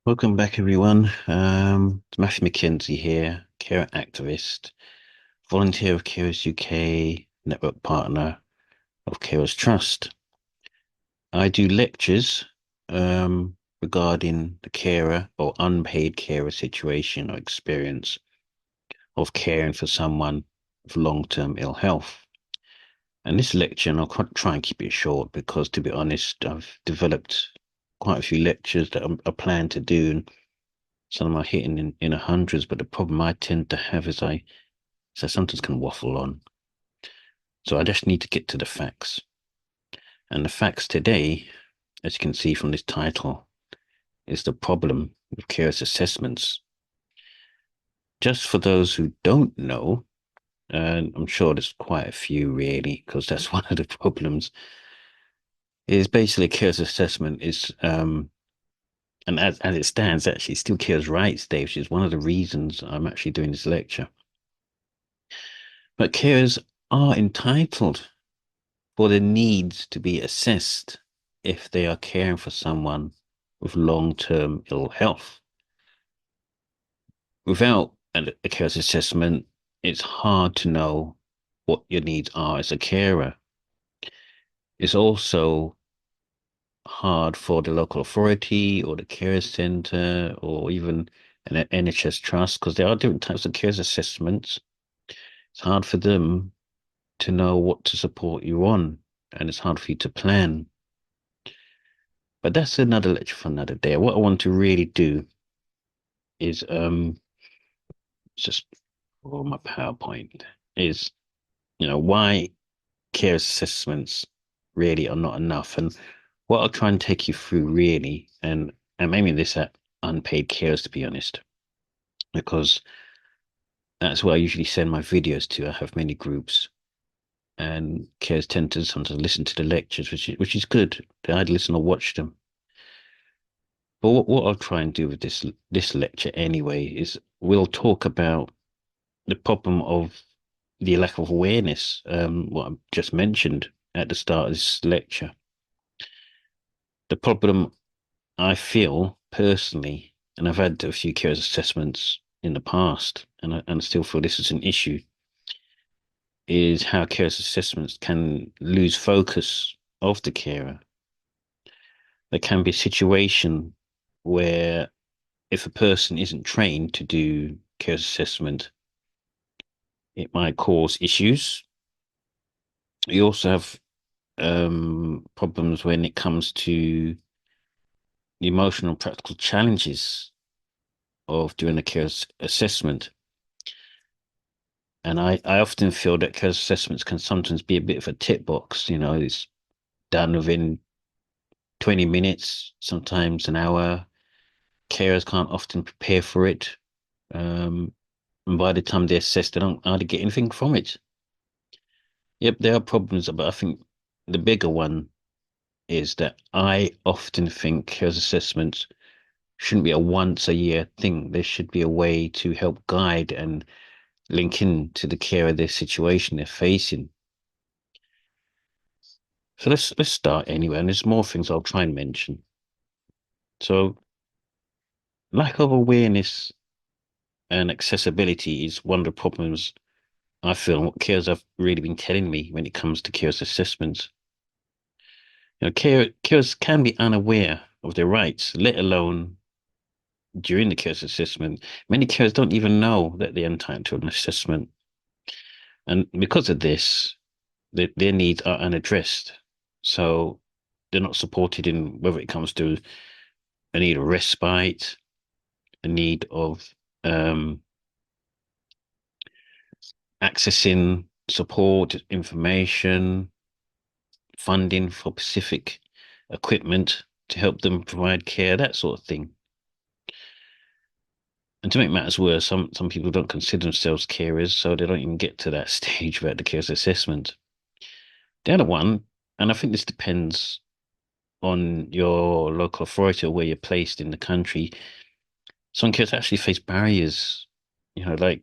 Welcome back, everyone. It's Matthew McKenzie here, care activist, volunteer of Carers UK, network partner of Carers Trust. I do lectures regarding the carer or unpaid carer situation or experience of caring for someone with long-term ill health. And this lecture, and try and keep it short because, to be honest, I've developed quite a few lectures that I plan to do. And some of them are hitting in the hundreds, but the problem I tend to have is I sometimes can waffle on. So I just need to get to the facts. And the facts today, as you can see from this title, is the problem with carers assessments. Just for those who don't know, and I'm sure there's quite a few really, because that's one of the problems, is basically carers assessment is and as it stands, actually still carers rights day, which is one of the reasons I'm actually doing this lecture. But carers are entitled for their needs to be assessed if they are caring for someone with long-term ill health. Without a care's assessment, it's hard to know what your needs are as a carer. It's also hard for the local authority or the care centre or even an NHS trust because there are different types of care assessments. It's hard for them to know what to support you on, and it's hard for you to plan. But that's another lecture for another day. What I want to really do is just for my PowerPoint is why care assessments really are not enough. And what I'll try and take you through really, and maybe this at unpaid carers to be honest, because that's where I usually send my videos to. I have many groups and carers tend to sometimes listen to the lectures, which is good. They either listen or watch them. But what I'll try and do with this lecture anyway is we'll talk about the problem of the lack of awareness, what I just mentioned at the start of this lecture. The problem I feel personally, and I've had a few carers assessments in the past, and I still feel this is an issue, is how carers assessments can lose focus of the carer. There can be a situation where if a person isn't trained to do care assessment, it might cause issues. You also have problems when it comes to the emotional and practical challenges of doing a care assessment. And I often feel that care assessments can sometimes be a bit of a tick box. It's done within 20 minutes, sometimes an hour. Carers can't often prepare for it. And by the time they assess, they don't hardly get anything from it. Yep, there are problems, but I think the bigger one is that I often think CARES assessments shouldn't be a once a year thing. There should be a way to help guide and link in to the care of their situation they're facing. So let's start anyway, and there's more things I'll try and mention. So lack of awareness and accessibility is one of the problems I feel and what cares have really been telling me when it comes to CARES assessments. Carers can be unaware of their rights, let alone during the CARES assessment. Many carers don't even know that they're entitled to an assessment. And because of this, their needs are unaddressed. So they're not supported in whether it comes to a need of respite, a need of accessing support, information, funding for specific equipment to help them provide care, that sort of thing. And to make matters worse, some people don't consider themselves carers, so they don't even get to that stage without the carers assessment. The other one, and I think this depends on your local authority or where you're placed in the country, some carers actually face barriers. Like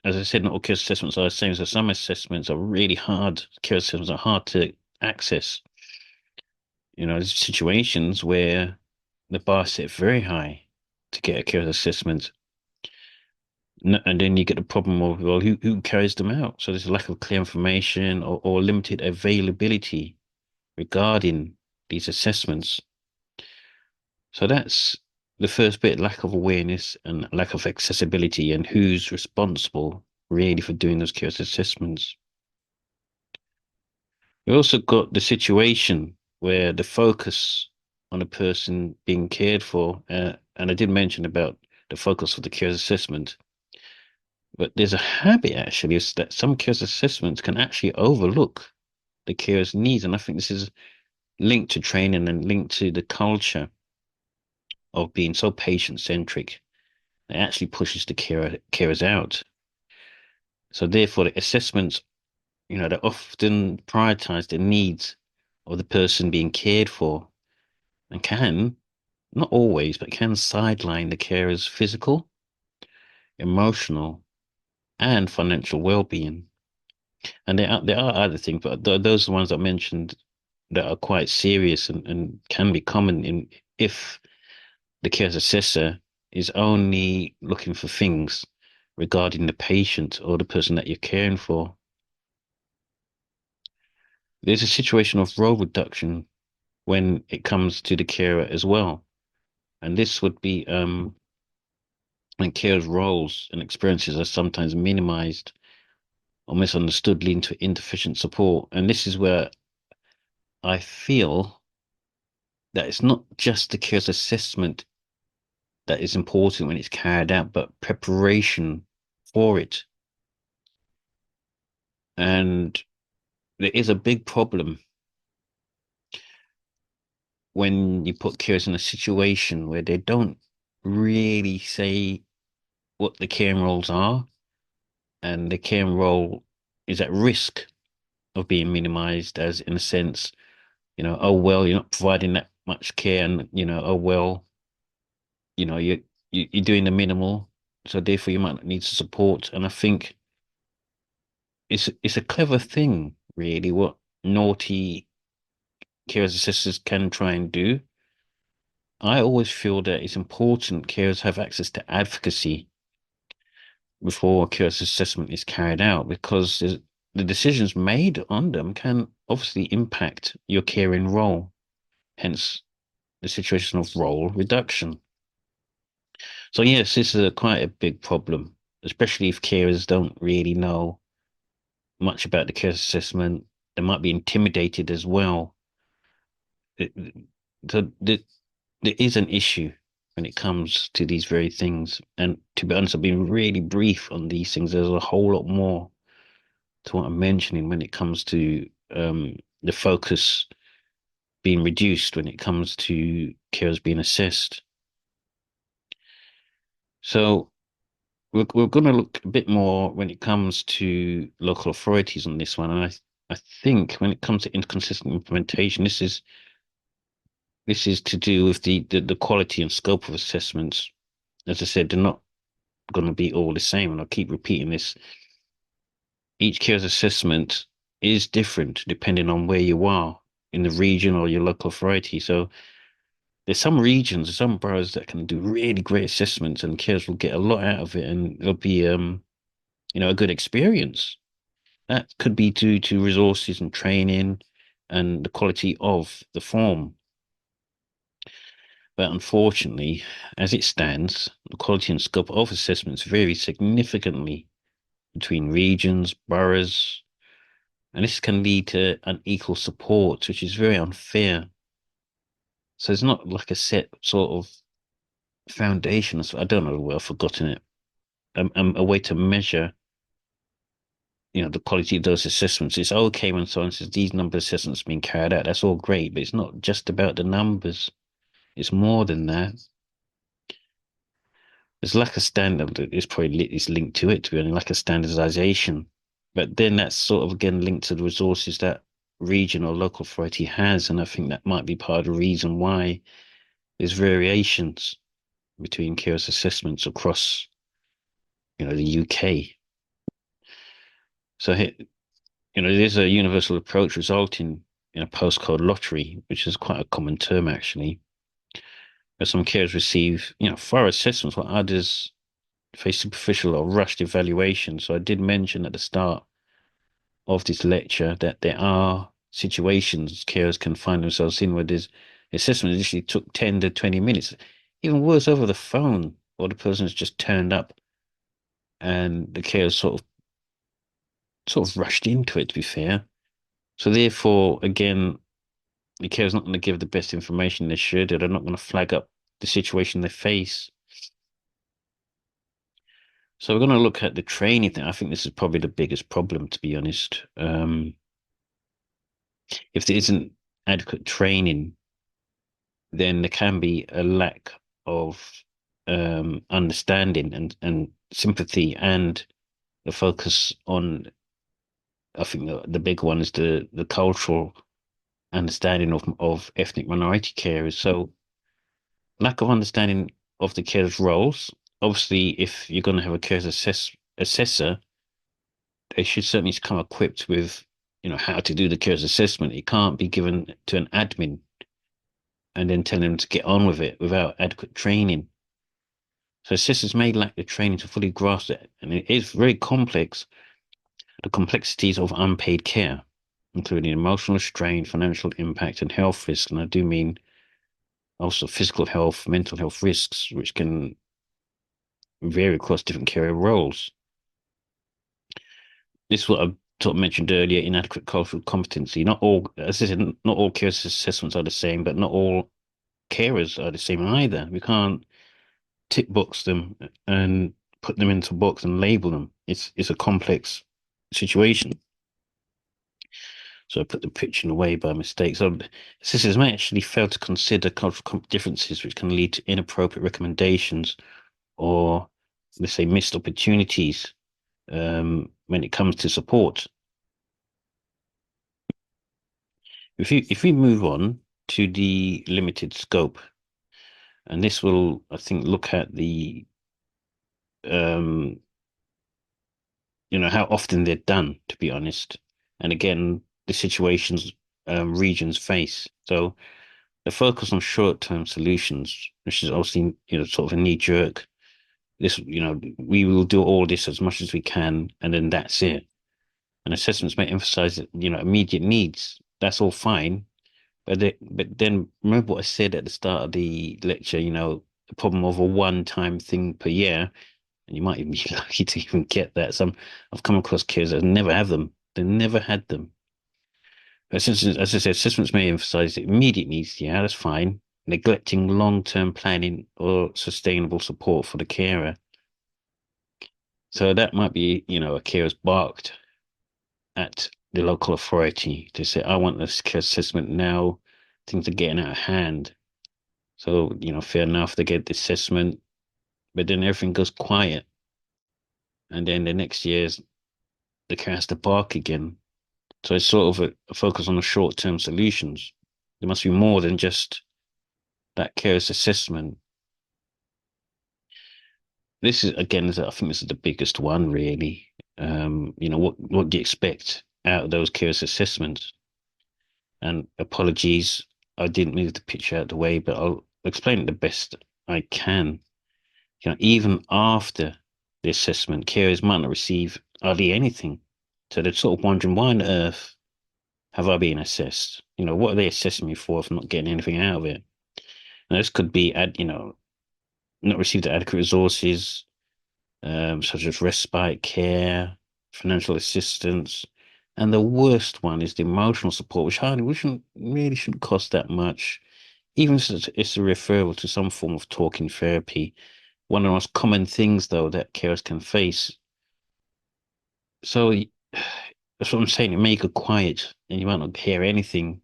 as I said, not all care assessments are the same. So some assessments are really hard. Care assessments are hard to access. There's situations where the bar set very high to get a carer's assessment. And then you get the problem of, well, who carries them out? So there's a lack of clear information or limited availability regarding these assessments. So that's the first bit, lack of awareness and lack of accessibility, and who's responsible really for doing those carers assessments. We also got the situation where the focus on the person being cared for, and I did mention about the focus of the carers assessment, but there's a habit actually is that some carers assessments can actually overlook the carer's needs, and I think this is linked to training and linked to the culture of being so patient centric. It actually pushes the carers out. So therefore, the assessments, they often prioritize the needs of the person being cared for and can, not always, but can sideline the carer's physical, emotional, and financial well-being. And there are other things, but those are the ones I mentioned that are quite serious and can be common in if the care assessor is only looking for things regarding the patient or the person that you're caring for. There's a situation of role reduction when it comes to the carer as well. And this would be when carers' roles and experiences are sometimes minimized or misunderstood, leading to insufficient support. And this is where I feel that it's not just the carer's assessment that is important when it's carried out, but preparation for it. And there is a big problem when you put carers in a situation where they don't really say what the caring roles are, and the caring role is at risk of being minimized, as in a sense, oh well, you're not providing that much care, and oh well, you're doing the minimal, so therefore you might not need support. And I think it's a clever thing, really, what naughty carers assessors can try and do. I always feel that it's important carers have access to advocacy before a carer's assessment is carried out, because the decisions made on them can obviously impact your caring role, hence the situation of role reduction. So yes, this is quite a big problem, especially if carers don't really know much about the care assessment. They might be intimidated as well. It, so there is an issue when it comes to these very things. And to be honest, I've been really brief on these things. There's a whole lot more to what I'm mentioning when it comes to the focus being reduced when it comes to carers being assessed. So we're going to look a bit more when it comes to local authorities on this one. And I think when it comes to inconsistent implementation, this is to do with the quality and scope of assessments. As I said, they're not going to be all the same, and I'll keep repeating this. Each care's assessment is different depending on where you are in the region or your local authority. So there's some regions, some boroughs that can do really great assessments, and carers will get a lot out of it, and it'll be a good experience. That could be due to resources and training and the quality of the form. But unfortunately, as it stands, the quality and scope of assessments vary significantly between regions, boroughs, and this can lead to unequal support, which is very unfair. So it's not like a set sort of foundation. I don't know where I've forgotten it. A way to measure, the quality of those assessments. It's okay when someone says these number of assessments being carried out. That's all great, but it's not just about the numbers. It's more than that. There's lack of standard that is probably is linked to it, to be honest, lack of standardization. But then that's sort of again linked to the resources that region or local authority has, and I think that might be part of the reason why there's variations between CARES assessments across, the UK. So there's a universal approach resulting in a postcode lottery, which is quite a common term actually. But some carers receive, thorough assessments, while others face superficial or rushed evaluation. So I did mention at the start of this lecture that there are situations carers can find themselves in where this assessment literally took 10 to 20 minutes, even worse over the phone, or the person's just turned up and the carer sort of rushed into it, to be fair. So therefore, again, the carer's not going to give the best information they should, or they're not going to flag up the situation they face. So we're going to look at the training thing. I think this is probably the biggest problem, to be honest. If there isn't adequate training, then there can be a lack of understanding and sympathy, and the focus on, I think the big one is the cultural understanding of ethnic minority carers. So lack of understanding of the carer's roles. Obviously, if you're going to have a carer's assessor, they should certainly come equipped with, how to do the carer's assessment. It can't be given to an admin and then telling them to get on with it without adequate training. So assessors may lack the training to fully grasp it, and it is very complex. The complexities of unpaid care, including emotional strain, financial impact, and health risks. And I do mean also physical health, mental health risks, which can vary across different career roles. This is what I sort of mentioned earlier, inadequate cultural competency. Not all, as I said, not all care assessments are the same, but not all carers are the same either. We can't tick box them and put them into a box and label them. It's a complex situation. So I put the picture away by mistake. So assessors may actually fail to consider cultural differences, which can lead to inappropriate recommendations or, let's say, missed opportunities when it comes to support. If we move on to the limited scope, and this will, I think, look at the how often they're done, to be honest, and again the situations regions face. So the focus on short-term solutions, which is obviously sort of a knee-jerk. This, we will do all this as much as we can, and then that's it. And assessments may emphasize immediate needs. That's all fine, but then remember what I said at the start of the lecture. The problem of a one-time thing per year, and you might even be lucky to even get that. I've come across kids that never have them. They never had them. But since, as I said, assessments may emphasize immediate needs. Yeah, that's fine. Neglecting long-term planning or sustainable support for the carer. So that might be, a carer's barked at the local authority to say, I want this care assessment now. Things are getting out of hand. So, fair enough, they get the assessment, but then everything goes quiet. And then the next year's the care has to bark again. So it's sort of a focus on the short-term solutions. There must be more than just that carer's assessment. This is, again, I think this is the biggest one, really. What do you expect out of those carer's assessments? And apologies, I didn't move the picture out of the way, but I'll explain it the best I can. Even after the assessment, carers might not receive hardly anything. So they're sort of wondering, why on earth have I been assessed? What are they assessing me for if I'm not getting anything out of it? Now, this could be, not received adequate resources, such as respite care, financial assistance, and the worst one is the emotional support, which shouldn't cost that much, even if it's a referral to some form of talking therapy. One of the most common things, though, that carers can face. So that's what I'm saying. It may go quiet, and you might not hear anything.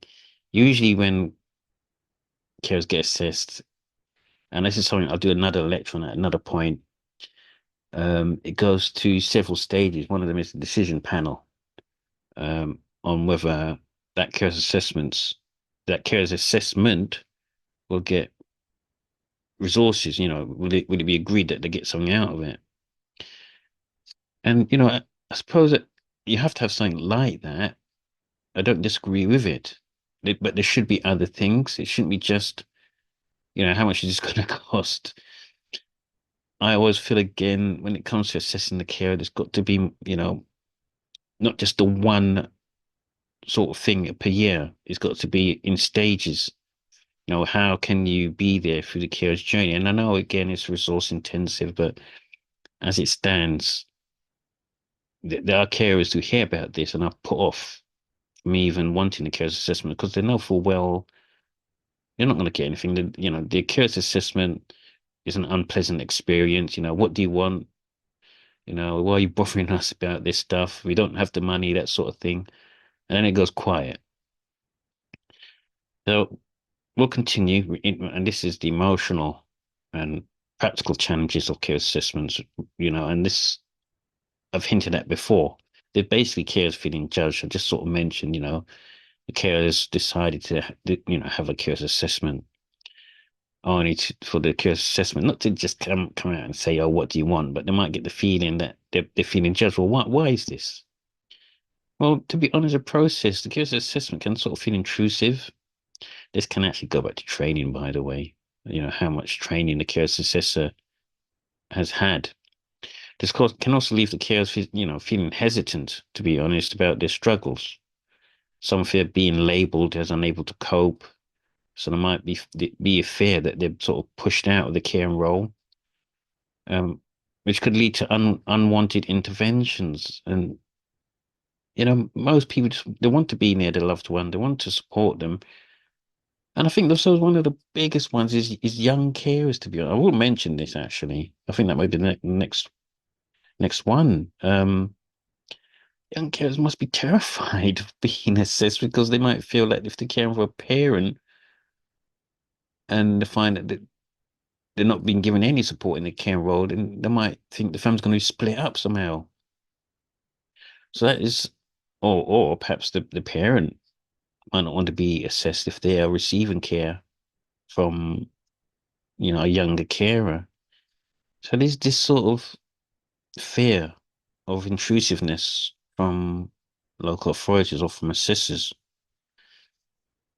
Usually, when carers get assessed, and this is something I'll do another lecture on at another point. It goes to several stages. One of them is the decision panel on whether that carer's assessment will get resources. Will it be agreed that they get something out of it? And I suppose that you have to have something like that. I don't disagree with it, but there should be other things. It shouldn't be just How much is this going to cost? I always feel again when it comes to assessing the care, there's got to be, not just the one sort of thing per year. It's got to be in stages. How can you be there through the carer's journey? And I know again it's resource intensive, but as it stands, there are carers who hear about this and are put off me even wanting the carer's assessment because they know full well you're not going to get anything. The carer's assessment is an unpleasant experience. What do you want? Why are you bothering us about this stuff? We don't have the money, that sort of thing. And then it goes quiet. So we'll continue, and this is the emotional and practical challenges of care assessments, and this I've hinted at before. They're basically carers feeling judged. I just sort of mentioned, the carers decided to have a care assessment only for the care assessment, not to just come out and say, oh, what do you want? But they might get the feeling that they're feeling judged. Well, why is this? Well, to be honest, the process, the care assessment can sort of feel intrusive. This can actually go back to training, by the way. How much training the care assessor has had. This can also leave the carers, feeling hesitant, to be honest, about their struggles. Some fear being labeled as unable to cope. So there might be a fear that they're sort of pushed out of the care role, um, which could lead to unwanted interventions. And, most people they want to be near their loved one. They want to support them. And I think also one of the biggest ones is young carers, to be honest. I will mention this actually. I think that might be the next one. Young carers must be terrified of being assessed because they might feel like if they're caring for a parent and they find that they're not being given any support in the care role, then they might think the family's going to be split up somehow. So that is, or perhaps the parent might not want to be assessed if they are receiving care from, a younger carer. So there's this sort of fear of intrusiveness from local authorities or from assessors.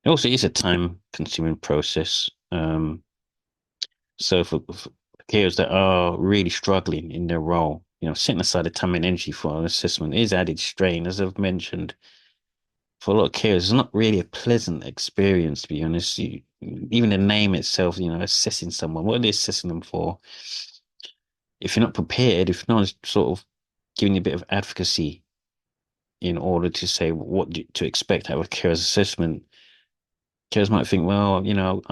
It also is a time-consuming process. So for carers that are really struggling in their role, setting aside the time and energy for an assessment is added strain, as I've mentioned. For a lot of carers, it's not really a pleasant experience, to be honest. Even the name itself, assessing someone, what are they assessing them for? If you're not prepared, if no one's sort of giving you a bit of advocacy in order to say to expect out of a carer's assessment, carers might think, well, I'm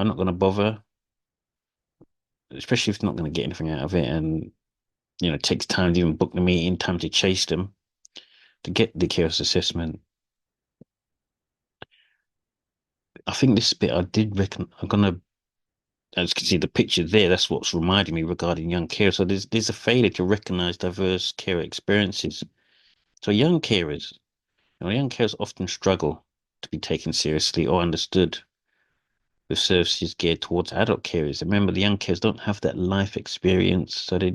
not going to bother, especially if they're not going to get anything out of it. And, it takes time to even book the meeting, time to chase them to get the carer's assessment. I think this bit I did reckon I'm going to, as you can see the picture there, that's what's reminding me regarding young carers. So there's a failure to recognize diverse carer experiences. So young carers often struggle to be taken seriously or understood with services geared towards adult carers. Remember, the young carers don't have that life experience, so they're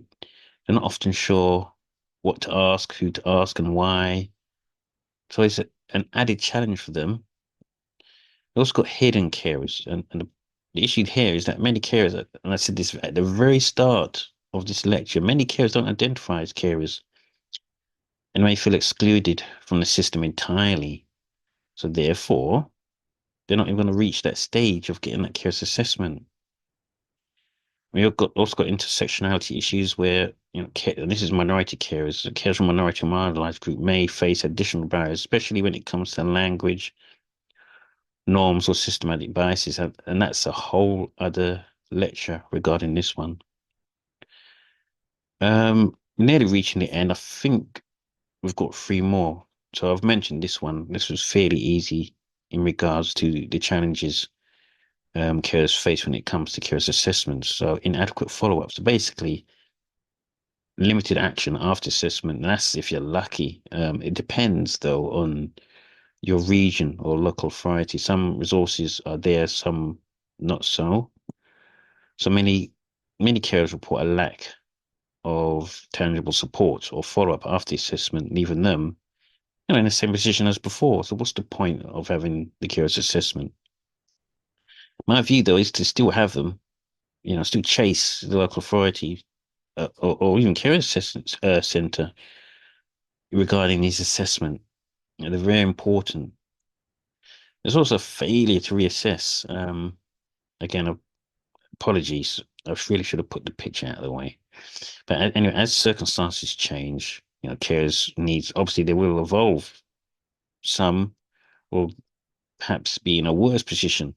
not often sure what to ask, who to ask, and why. So it's an added challenge for them. They also got hidden carers, and the issue here is that many carers, and I said this at the very start of this lecture, many carers don't identify as carers and may feel excluded from the system entirely. So therefore, they're not even going to reach that stage of getting that carer's assessment. Also got intersectionality issues where, and this is minority carers, the carers from minority and marginalized group may face additional barriers, especially when it comes to language, norms, or systematic biases. And that's a whole other lecture regarding this one. Nearly reaching the end. I think we've got three more. So I've mentioned this one. This was fairly easy in regards to the challenges carers face when it comes to carers assessments. So inadequate follow-up. So basically, limited action after assessment. That's if you're lucky. It depends though on your region or local authority. Some resources are there, some not so. So many carers report a lack of tangible support or follow-up after assessment, leaving them, in the same position as before. So what's the point of having the carers assessment? My view though is to still have them still chase the local authority or even care assistance center regarding these assessment. They're very important. There's also a failure to reassess. Again, apologies. I really should have put the picture out of the way. But anyway, as circumstances change, carers needs obviously they will evolve. Some will perhaps be in a worse position,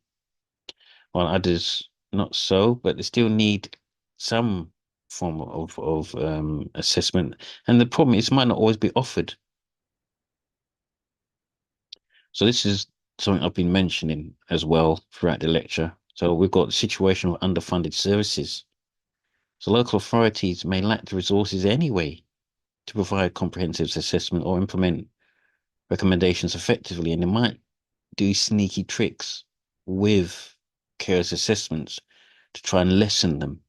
while others not so, but they still need some form of assessment. And the problem is, it might not always be offered. So this is something I've been mentioning as well throughout the lecture. So we've got situational underfunded services. So local authorities may lack the resources anyway to provide comprehensive assessment or implement recommendations effectively, and they might do sneaky tricks with carers assessments to try and lessen them.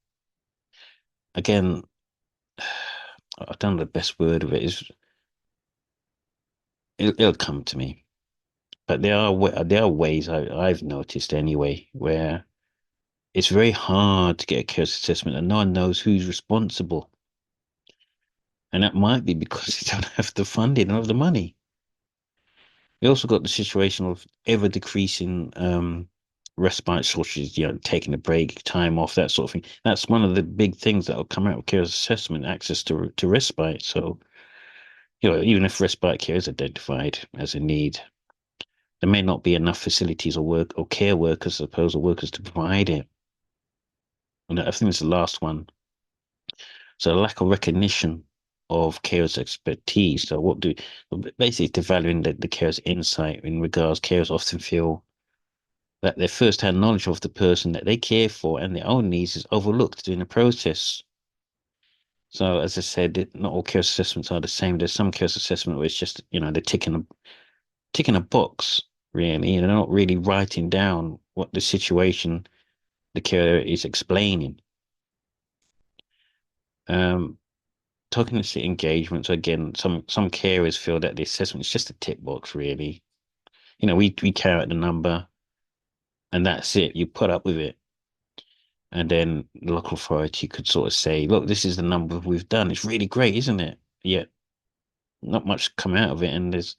Again, I don't know the best word of it is. It'll come to me, but there are ways I've noticed anyway where it's very hard to get a carers assessment and no one knows who's responsible, and that might be because they don't have the funding, don't have the money. We also got the situation of ever decreasing respite shortages, taking a break, time off, that sort of thing. That's one of the big things that will come out of care assessment, access to respite. So, even if respite care is identified as a need, there may not be enough facilities or work or care workers, I suppose, or workers to provide it. And I think it's the last one. So, lack of recognition of carers' expertise. So, basically it's devaluing the carer's insight in regards. Carers often feel that their first-hand knowledge of the person that they care for and their own needs is overlooked during the process. So, as I said, not all care assessments are the same. There's some care assessment where it's just, they're ticking a box, really. They're not really writing down what the situation the carer is explaining. Um, Cognitive engagement. So again, some carers feel that the assessment is just a tick box, really. We carry out the number and that's it. You put up with it. And then the local authority could sort of say, look, this is the number we've done. It's really great, isn't it? Yet not much come out of it. And there's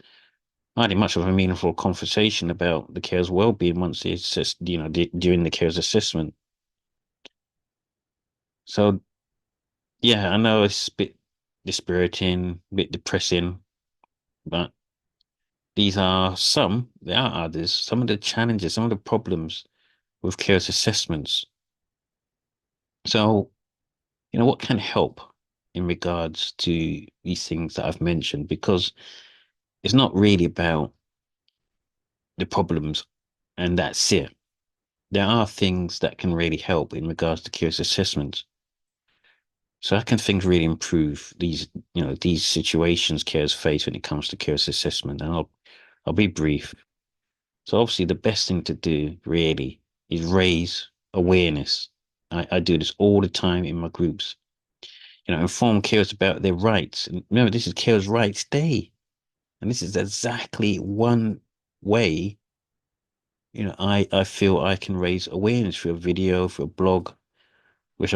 hardly much of a meaningful conversation about the carer's well-being once they assess, during the carer's assessment. So yeah, I know it's a bit dispiriting, a bit depressing, but there are others, some of the challenges, some of the problems with carer's assessments. So, what can help in regards to these things that I've mentioned? Because it's not really about the problems and that's it. There are things that can really help in regards to carer's assessments. So how can things really improve these situations carers face when it comes to carer's assessment? And I'll be brief. So obviously the best thing to do really is raise awareness. I do this all the time in my groups. Inform carers about their rights. And remember, this is Carers' Rights Day. And this is exactly one way, I feel I can raise awareness through a video, through a blog, which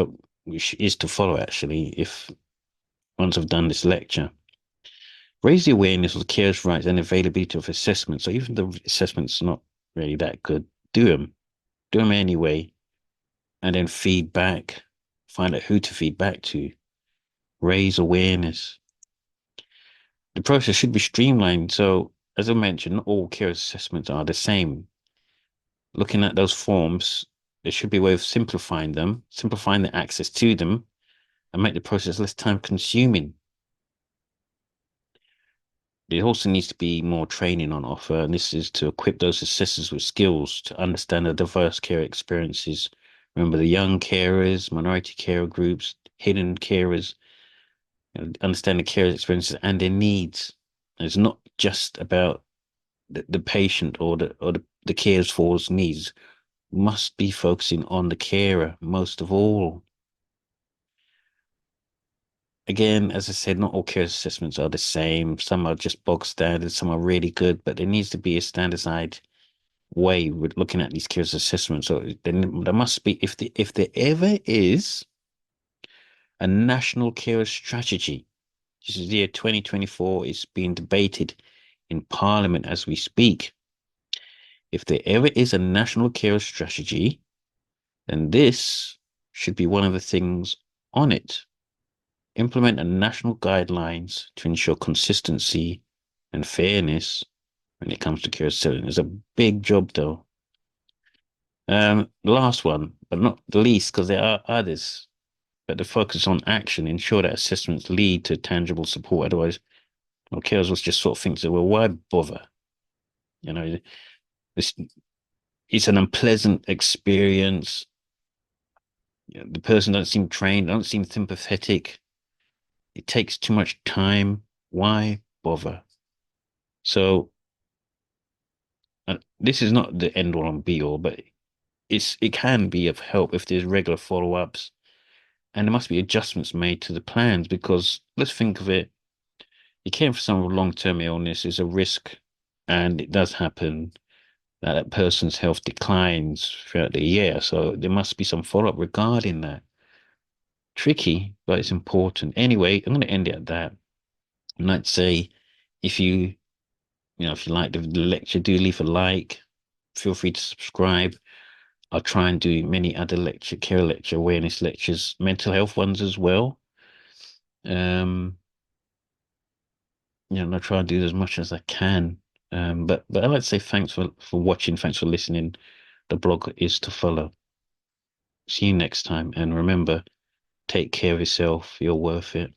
is to follow actually, if once I've done this lecture. Raise the awareness of carers' rights and availability of assessments. So even the assessment's not really that good, do them. Do them anyway. And then feedback. Find out who to feed back to. Raise awareness. The process should be streamlined. So, as I mentioned, not all care assessments are the same. Looking at those forms, there should be a way of simplifying them, simplifying the access to them, and make the process less time consuming. There also needs to be more training on offer, and this is to equip those assessors with skills to understand the diverse care experiences. Remember the young carers, minority carer groups, hidden carers, understand the care experiences and their needs. And it's not just about the patient or the cares for's needs. Must be focusing on the carer most of all. Again, as I said, not all care assessments are the same. Some are just bog standard, some are really good, but there needs to be a standardized way with looking at these carers assessments. So then there must be, if there ever is a national carer strategy. This is the year 2024. It's being debated in Parliament as we speak. If there ever is a national carer strategy, then this should be one of the things on it. Implement a national guidelines to ensure consistency and fairness when it comes to care selling. It's a big job, though. Last one, but not the least, because there are others, but the focus on action, ensure that assessments lead to tangible support. Otherwise, carers will just sort of think, well, why bother? You know, it's, it's an unpleasant experience. The person don't seem trained, don't seem sympathetic. It takes too much time. Why bother? So this is not the end all and be all, but it can be of help if there's regular follow-ups, and there must be adjustments made to the plans, because let's think of it, you caring for someone with long-term illness is a risk, and it does happen that that person's health declines throughout the year. So there must be some follow-up regarding that. Tricky, but it's important. Anyway, I'm going to end it at that. And I'd say if if you like the lecture, do leave a like. Feel free to subscribe. I'll try and do many other care lecture, awareness lectures, mental health ones as well. And I'll try and do as much as I can. But I'd like to say thanks for watching, thanks for listening. The blog is to follow. See you next time, and remember, take care of yourself. You're worth it.